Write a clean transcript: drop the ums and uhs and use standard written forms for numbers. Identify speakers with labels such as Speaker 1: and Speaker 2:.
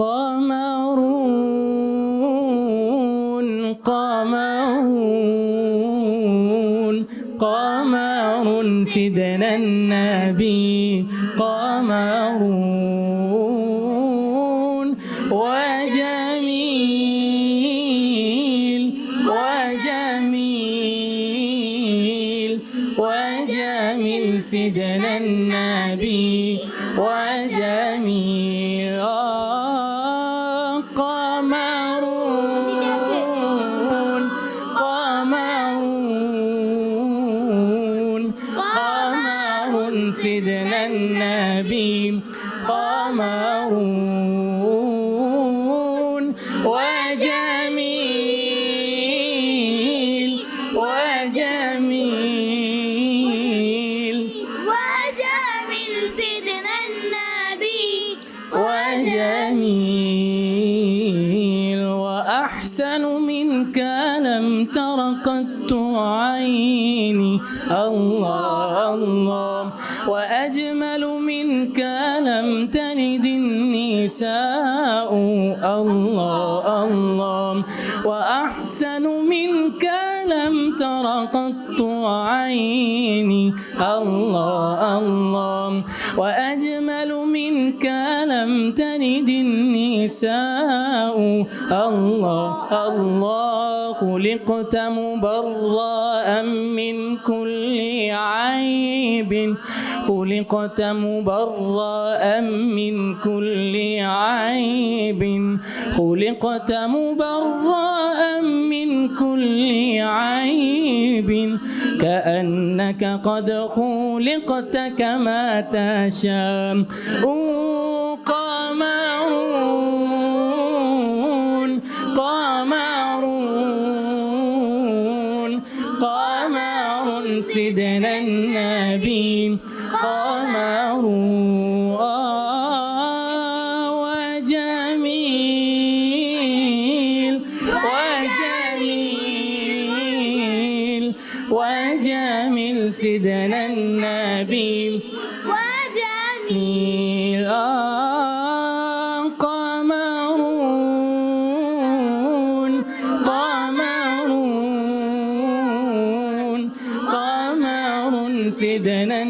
Speaker 1: قمرون قمرون قمر سيدنا النبي قمرون وجميل وجميل وجميل سيدنا النبي وجميل قمرون قمرون قمر سيدنا النبي قمرون وجميل وجميل
Speaker 2: وجميل سيدنا النبي
Speaker 1: وجميل وأحسن منك لم تر قط عيني الله الله وأجمل منك لم تلد النساء الله الله وأحسن منك لم تر قط عيني الله الله وأجمل منك لم تلد النساء الله الله خلقت مبرأ من كل عيب خلقت مبرأ من كل عيب خلقت مبرأ من كل عيب كأنك قد خلقت كما تشاء قمرون قمرون قمر سيدنا النبي قمرون وجميل وجميل وجميل سيدنا النبي وجميل قمرون قمرون قمر سيدنا